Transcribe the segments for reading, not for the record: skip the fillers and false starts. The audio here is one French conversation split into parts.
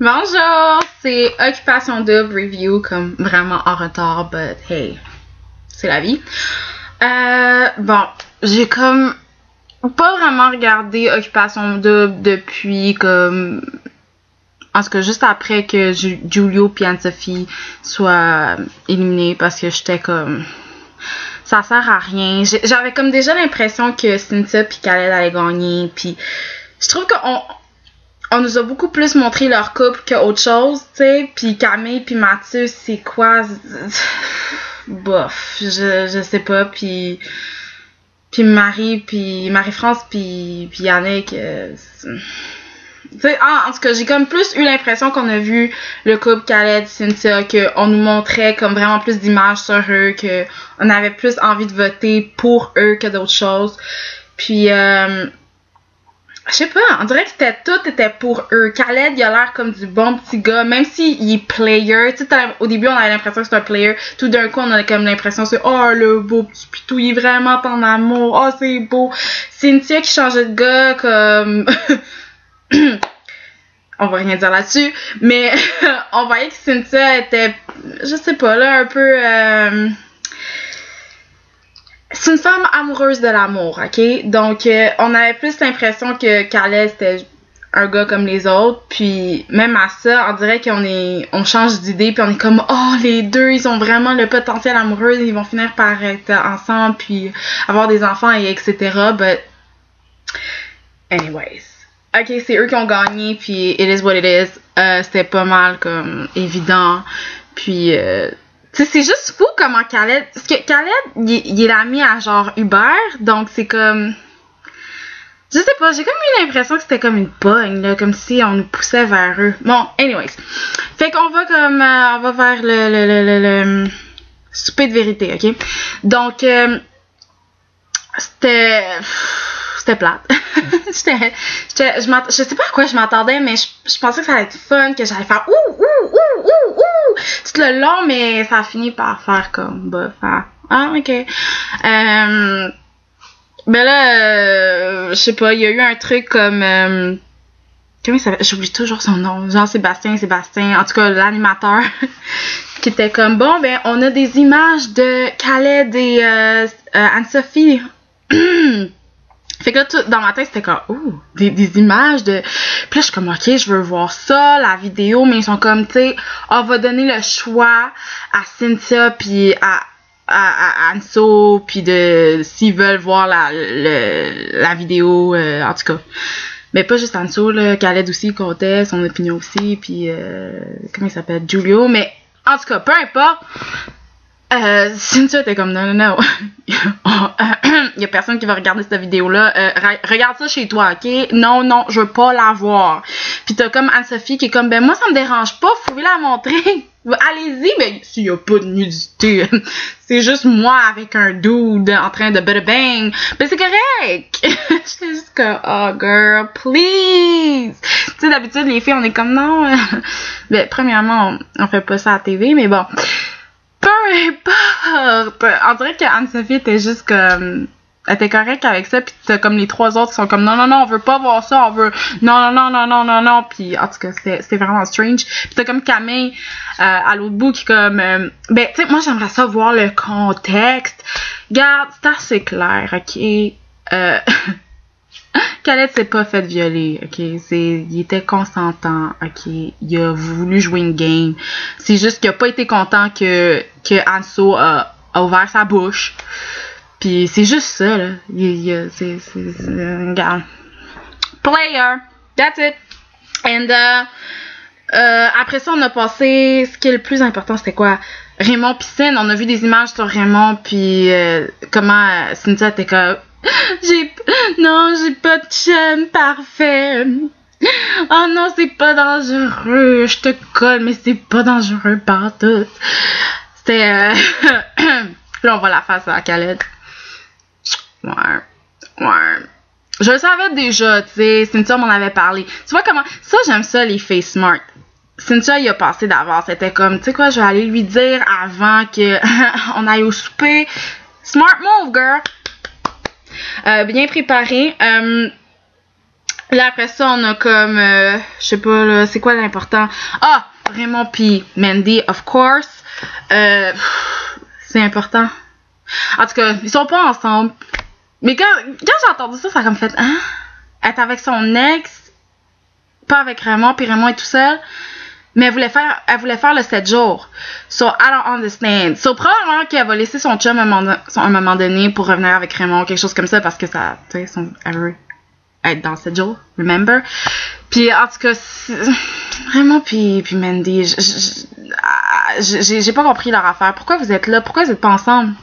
Bonjour, c'est Occupation Double Review, comme vraiment en retard, but hey, c'est la vie. Bon, j'ai comme pas vraiment regardé Occupation Double depuis comme... En tout cas, juste après que Giulio et Anne-Sophie soient éliminés parce que j'étais comme... Ça sert à rien. J'avais comme déjà l'impression que Cynthia puis Khaled allaient gagner, puis je trouve qu'on nous a beaucoup plus montré leur couple qu'autre chose, tu sais. Puis Camille puis Mathieu, c'est quoi? Bof, je sais pas. Puis Marie-France puis Yannick, tu sais, en tout cas, j'ai comme plus eu l'impression qu'on a vu le couple Khaled, Cynthia, qu'on nous montrait comme vraiment plus d'images sur eux, qu'on avait plus envie de voter pour eux que d'autres choses. Puis, je sais pas, on dirait que tout était pour eux. Khaled, il a l'air comme du bon petit gars, même s'il est player. Tu sais, au début, on avait l'impression que c'était un player. Tout d'un coup, on a comme l'impression que c'est « Oh, le beau petit pitou, il est vraiment en amour. Oh, c'est beau. » Cynthia qui changeait de gars, comme... on va rien dire là-dessus, mais on voyait que Cynthia était, je sais pas, là, un peu... C'est une femme amoureuse de l'amour, ok? Donc, on avait plus l'impression que Khaled, c'était un gars comme les autres, puis même à ça, on dirait on change d'idée, puis on est comme, oh, les deux, ils ont vraiment le potentiel amoureux, ils vont finir par être ensemble, puis avoir des enfants, et etc., but... Anyways. Ok, c'est eux qui ont gagné, puis it is what it is. C'était pas mal, comme, évident. Puis, tu sais, c'est juste fou comment Khaled... Parce que Khaled, il est l'ami à genre Hubert, donc c'est comme... Je sais pas, j'ai comme eu l'impression que c'était comme une pogne, là, comme si on nous poussait vers eux. Bon, anyways. Fait qu'on va comme... on va vers le souper de vérité, ok? Donc, c'était plate. je sais pas à quoi je m'attendais, mais je pensais que ça allait être fun, que j'allais faire ouh tout le long, mais ça a fini par faire comme bof. Ah, ok. Ben là, je sais pas, il y a eu un truc comme comment il s'appelle? J'oublie toujours son nom. Jean-Sébastien, en tout cas l'animateur, qui était comme bon, ben on a des images de Khaled et Anne-Sophie. Fait que là, dans ma tête, c'était comme, des images de... Puis là, je suis comme, ok, je veux voir ça, la vidéo, mais ils sont comme, tu sais, on va donner le choix à Cynthia puis à Anso, puis s'ils veulent voir la vidéo, en tout cas. Mais pas juste Anso, là, Khaled aussi, il comptait, son opinion aussi, puis comment il s'appelle? Giulio, mais en tout cas, peu importe. Cynthia était comme non. Il y a personne qui va regarder cette vidéo-là. Regarde ça chez toi, ok? Non, je veux pas la voir. Puis t'as comme Anne-Sophie qui est comme ben moi ça me dérange pas, vous pouvez la montrer. Allez-y, mais s'il y a pas de nudité, c'est juste moi avec un dude en train de bada bang. Ben c'est correct. J'étais juste comme oh girl, please. Tu sais d'habitude les filles on est comme non. Ben premièrement on fait pas ça à la TV, mais bon. Peu importe! On dirait qu'Anne-Sophie était juste comme... Elle était correcte avec ça, pis t'as comme les trois autres qui sont comme non, on veut pas voir ça, on veut... Non. Pis en tout cas, c'était vraiment strange. Pis t'as comme Camille à l'autre bout qui comme... ben, tu sais, moi j'aimerais ça voir le contexte. Regarde, c'est assez clair, ok? Khaled s'est pas fait violer, ok? Il était consentant, ok? Il a voulu jouer une game. C'est juste qu'il a pas été content que Anso a ouvert sa bouche. Puis c'est juste ça, là. Regarde. Player. That's it. And, après ça, on a passé... Ce qui est le plus important, c'était quoi? Raymond Piscine. On a vu des images sur Raymond, puis comment Cynthia était comme... j'ai pas de chum parfait. Oh non, c'est pas dangereux. Je te colle, mais c'est pas dangereux partout. C'était... Là, on voit la face à Khaled. Ouais. Je le savais déjà, tu sais. Cynthia m'en avait parlé. Tu vois comment... Ça, j'aime ça, les filles smart. Cynthia, il a passé d'avance. C'était comme, tu sais quoi, je vais aller lui dire avant que on aille au souper. Smart move, girl. Bien préparé. Là, après ça, on a comme, je sais pas, là, c'est quoi l'important? Ah! Raymond pis Mandy, of course. C'est important. En tout cas, ils sont pas ensemble. Mais quand j'ai entendu ça, ça a comme fait, hein? Être avec son ex, pas avec Raymond, puis Raymond est tout seul. Mais elle voulait faire le 7 jours. So, I don't understand. So, probablement qu'elle va laisser son chum à un moment donné pour revenir avec Raymond, quelque chose comme ça, parce que ça, tu sais, elle veut être dans 7 jours, remember? Puis, en tout cas, Raymond puis Mandy, j'ai pas compris leur affaire. Pourquoi vous êtes là? Pourquoi vous êtes pas ensemble?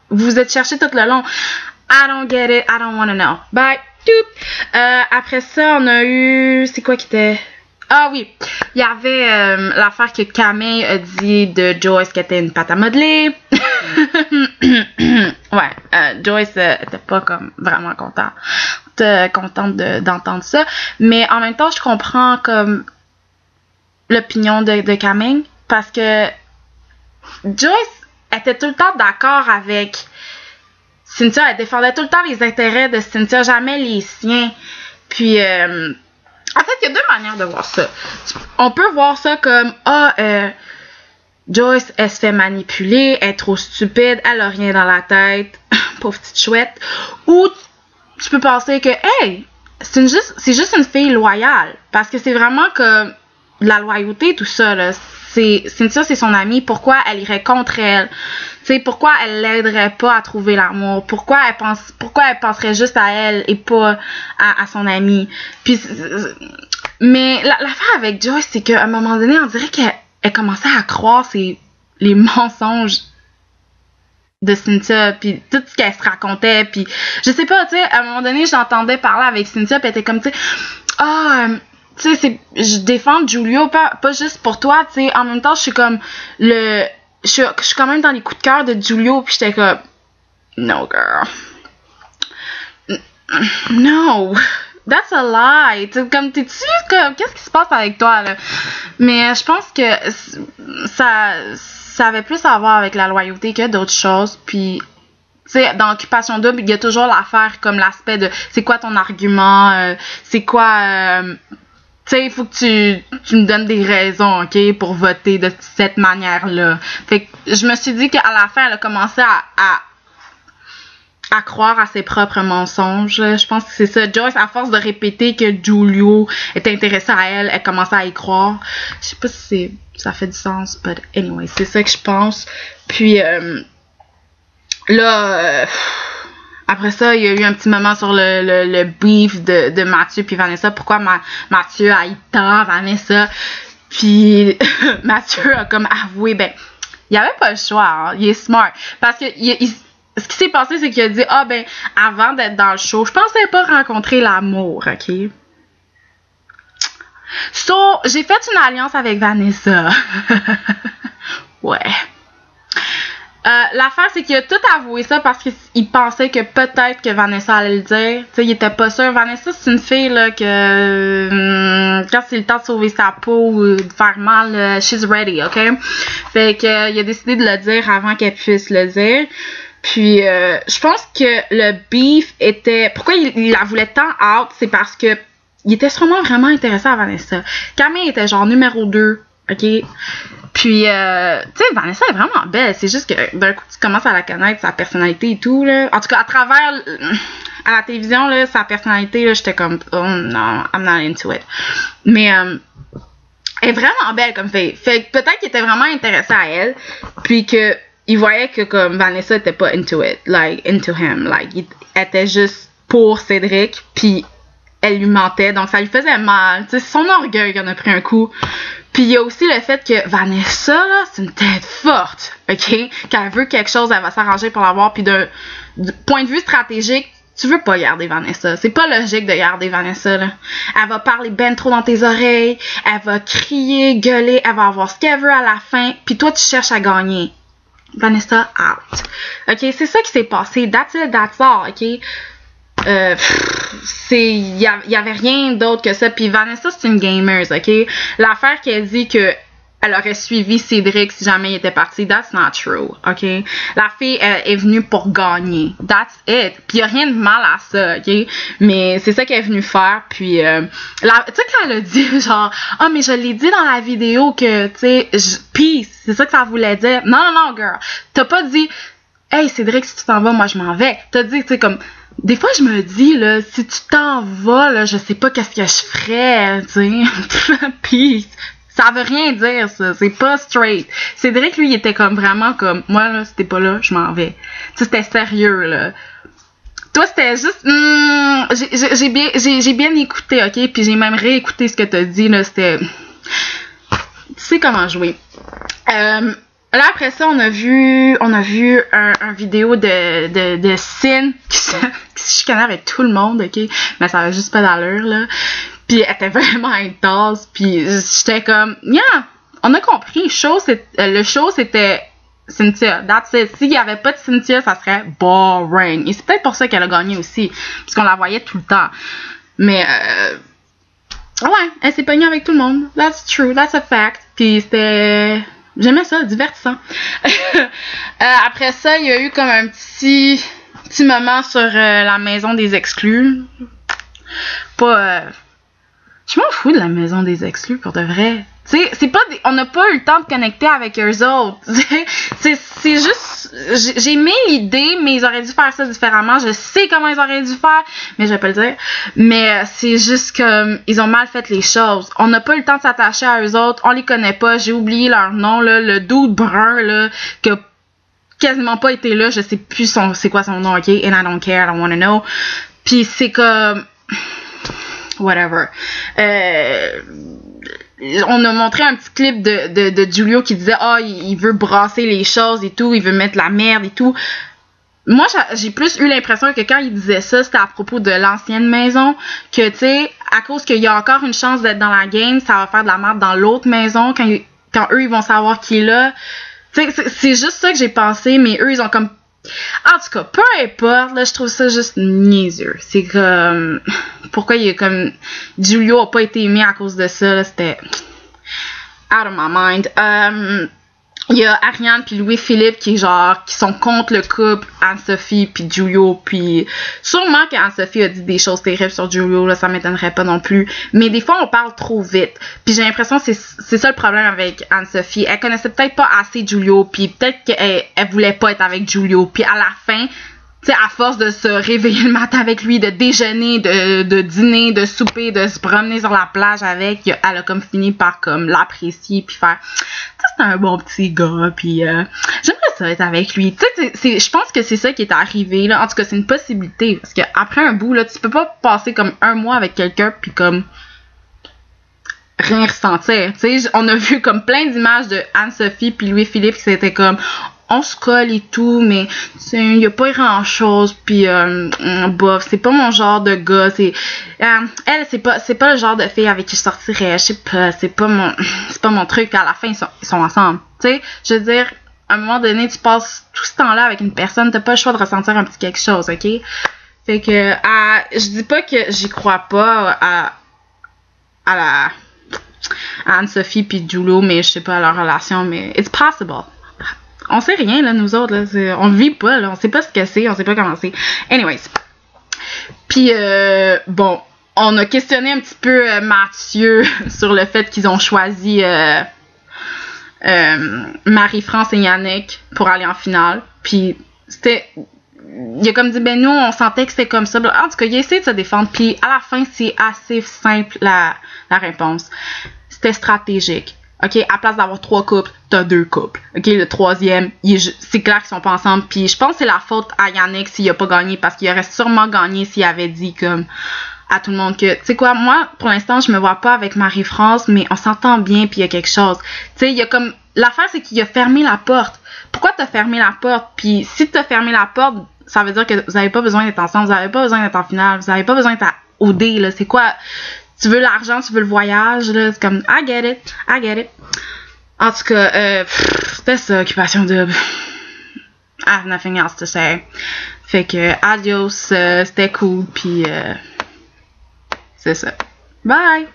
Vous vous êtes cherchés tout le long. I don't get it. I don't wanna know. Bye. Après ça, on a eu... C'est quoi qui était... Ah oui, il y avait l'affaire que Camille a dit de Joyce qu'elle était une pâte à modeler. Ouais, Joyce était pas comme vraiment contente d'entendre ça. Mais en même temps, je comprends comme l'opinion de Camille parce que Joyce était tout le temps d'accord avec Cynthia. Elle défendait tout le temps les intérêts de Cynthia, jamais les siens. Puis... en fait, il y a deux manières de voir ça. On peut voir ça comme Joyce, elle se fait manipuler, elle est trop stupide, elle a rien dans la tête, pauvre petite chouette. Ou tu peux penser que, hey, c'est juste une fille loyale. Parce que c'est vraiment comme la loyauté, tout ça, là. Cynthia, c'est son amie, pourquoi elle irait contre elle? Tu sais, pourquoi elle l'aiderait pas à trouver l'amour? Pourquoi elle penserait juste à elle et pas à son amie? Puis, mais l'affaire avec Joyce, c'est qu'à un moment donné, on dirait qu'elle commençait à croire les mensonges de Cynthia, puis tout ce qu'elle se racontait, puis je sais pas, tu sais, à un moment donné, je l'entendais parler avec Cynthia, puis elle était comme, tu sais, tu sais, je défends Giulio, pas juste pour toi, tu sais, en même temps, je suis comme je suis quand même dans les coups de cœur de Giulio, puis j'étais comme, no girl, no, that's a lie, t'sais, comme t'es-tu, comme, qu'est-ce qui se passe avec toi, là? Mais je pense que ça avait plus à voir avec la loyauté que d'autres choses, puis tu sais, dans Occupation Double, il y a toujours l'affaire comme l'aspect de c'est quoi ton argument, c'est quoi, tu sais, il faut que tu me donnes des raisons, ok, pour voter de cette manière-là. Fait que je me suis dit qu'à la fin, elle a commencé à croire à ses propres mensonges. Je pense que c'est ça. Joyce, à force de répéter que Giulio était intéressé à elle, elle commençait à y croire. Je sais pas si ça fait du sens, but anyway, c'est ça que je pense. Puis là, après ça, il y a eu un petit moment sur le beef de Mathieu puis Vanessa. Pourquoi Mathieu haït tant Vanessa? Puis Mathieu a comme avoué, ben, il avait pas le choix, hein, il est smart. Parce que ce qui s'est passé, c'est qu'il a dit, avant d'être dans le show, je pensais pas rencontrer l'amour, ok? So, j'ai fait une alliance avec Vanessa. Ouais. L'affaire, c'est qu'il a tout avoué ça parce qu'il pensait que peut-être que Vanessa allait le dire. Tu sais, il était pas sûr. Vanessa, c'est une fille, là, que quand c'est le temps de sauver sa peau ou de faire mal, she's ready, ok? Fait que il a décidé de le dire avant qu'elle puisse le dire. Puis, je pense que le beef était... Pourquoi il la voulait tant out, c'est parce que il était sûrement vraiment intéressé à Vanessa. Camille était genre numéro 2, ok? Puis, tu sais, Vanessa est vraiment belle. C'est juste que d'un coup, tu commences à la connaître, sa personnalité et tout, là. En tout cas, à travers, à la télévision, là, sa personnalité, là, j'étais comme, oh non, I'm not into it. Mais, elle est vraiment belle comme fille. Fait que peut-être qu'il était vraiment intéressé à elle. Puis que, il voyait que, comme, Vanessa était pas into it. Like, into him. Like, elle était juste pour Cédric. Puis, elle lui mentait. Donc, ça lui faisait mal. Tu sais, c'est son orgueil qui en a pris un coup. Puis il y a aussi le fait que Vanessa, là, c'est une tête forte, ok? Quand elle veut quelque chose, elle va s'arranger pour l'avoir. Puis d'un point de vue stratégique, tu veux pas garder Vanessa. C'est pas logique de garder Vanessa, là. Elle va parler ben trop dans tes oreilles, elle va crier, gueuler, elle va avoir ce qu'elle veut à la fin, puis toi, tu cherches à gagner. Vanessa, out. Ok? C'est ça qui s'est passé. That's it, that's all, ok? Il y avait rien d'autre que ça. Puis Vanessa, c'est une gamer, ok? L'affaire qu'elle dit que elle aurait suivi Cédric si jamais il était parti. That's not true, OK? La fille est venue pour gagner. That's it. Puis y a rien de mal à ça, OK? Mais c'est ça qu'elle est venue faire. Puis, tu sais, quand elle a dit, genre, « Ah, mais je l'ai dit dans la vidéo que, tu sais, peace. » C'est ça que ça voulait dire. Non, girl. T'as pas dit, « Hey, Cédric, si tu t'en vas, moi, je m'en vais. » T'as dit, tu sais, comme... Des fois, je me dis, là, si tu t'en vas, là, je sais pas qu'est-ce que je ferais, tu sais. Peace. Ça veut rien dire, ça. C'est pas straight. Cédric, lui, il était comme vraiment comme, moi, là, si t'es pas là, je m'en vais. Tu sais, c'était sérieux, là. Toi, c'était juste, j'ai bien écouté, OK? Puis j'ai même réécouté ce que t'as dit, là. C'était, tu sais comment jouer. Là, après ça, on a vu un vidéo de Sin qui se chicanait avec tout le monde, OK? Mais ça avait juste pas d'allure, là. Puis elle était vraiment intense, puis j'étais comme, yeah, on a compris, le show c'était Cynthia, that's it. S'il y avait pas de Cynthia, ça serait boring. Et c'est peut-être pour ça qu'elle a gagné aussi, parce qu'on la voyait tout le temps. Mais, ouais, elle s'est pognée avec tout le monde, that's true, that's a fact. Puis j'aimais ça, divertissant. Après ça, il y a eu comme un petit moment sur la maison des exclus. Pas... Je m'en fous de la maison des exclus, pour de vrai. Tu sais, c'est pas on n'a pas eu le temps de connecter avec eux autres. C'est juste... J'ai aimé l'idée, mais ils auraient dû faire ça différemment. Je sais comment ils auraient dû faire, mais je vais pas le dire. Mais c'est juste comme... Ils ont mal fait les choses. On n'a pas eu le temps de s'attacher à eux autres. On les connaît pas. J'ai oublié leur nom, là. Le dude brun, là, qui a quasiment pas été là. Je sais plus c'est quoi son nom, OK? And I don't care. I don't wanna know. Puis c'est comme... Whatever. On a montré un petit clip de Giulio qui disait il veut brasser les choses et tout, il veut mettre la merde et tout. Moi, j'ai plus eu l'impression que quand il disait ça, c'était à propos de l'ancienne maison, que tu sais, à cause qu'il y a encore une chance d'être dans la game, ça va faire de la merde dans l'autre maison quand eux ils vont savoir qui est là. Tu sais, c'est juste ça que j'ai pensé, mais eux ils ont comme... En tout cas, peu importe, là, je trouve ça juste niaiseux. C'est comme... Pourquoi il y a comme... Giulio a pas été aimé à cause de ça, là, c'était... Out of my mind. Il y a Ariane puis Louis-Philippe qui sont contre le couple Anne-Sophie puis Giulio, puis sûrement qu'Anne-Sophie a dit des choses terribles sur Giulio, là, ça m'étonnerait pas non plus, mais des fois on parle trop vite, puis j'ai l'impression que c'est ça le problème avec Anne-Sophie. Elle connaissait peut-être pas assez Giulio, puis peut-être qu'elle voulait pas être avec Giulio, puis à la fin, tu sais, à force de se réveiller le matin avec lui, de déjeuner, de dîner, de souper, de se promener sur la plage avec, elle a comme fini par comme l'apprécier puis faire, tu sais, c'est un bon petit gars, puis j'aimerais ça être avec lui. Tu sais, je pense que c'est ça qui est arrivé, là. En tout cas, c'est une possibilité, parce que après un bout, là, tu peux pas passer comme un mois avec quelqu'un puis comme rien ressentir. Tu sais, on a vu comme plein d'images de Anne-Sophie puis Louis-Philippe qui c'était comme... On se colle et tout, mais il y a pas grand chose, puis bof, c'est pas mon genre de gars, elle c'est pas le genre de fille avec qui je sortirais, je sais pas, c'est pas mon truc, puis à la fin ils sont ensemble, tu sais, je veux dire, à un moment donné tu passes tout ce temps-là avec une personne, t'as pas le choix de ressentir un petit quelque chose, ok? Fait que je dis pas que j'y crois pas à Anne-Sophie puis Giulio, mais je sais pas leur relation, mais it's possible. On sait rien, là, nous autres, là. On vit pas, là. On sait pas ce que c'est, on sait pas comment c'est. Anyways. Puis, bon, on a questionné un petit peu Mathieu sur le fait qu'ils ont choisi Marie-France et Yannick pour aller en finale. Puis, il a comme dit, ben nous, on sentait que c'était comme ça. En tout cas, il a essayé de se défendre. Puis, à la fin, c'est assez simple, la réponse. C'était stratégique. OK, à place d'avoir 3 couples, t'as 2 couples. OK, le troisième, c'est clair qu'ils sont pas ensemble. Puis je pense que c'est la faute à Yannick s'il a pas gagné, parce qu'il aurait sûrement gagné s'il avait dit comme à tout le monde que, tu sais quoi, moi, pour l'instant, je me vois pas avec Marie-France, mais on s'entend bien puis il y a quelque chose. Tu sais, il y a comme... L'affaire, c'est qu'il a fermé la porte. Pourquoi t'as fermé la porte? Puis si t'as fermé la porte, ça veut dire que vous avez pas besoin d'être ensemble, vous avez pas besoin d'être en finale, vous avez pas besoin d'être au D, là. C'est quoi... Tu veux l'argent, tu veux le voyage, là. C'est comme, I get it. En tout cas, c'était ça, occupation double. I have nothing else to say. Fait que, adios, c'était cool, puis c'est ça. Bye!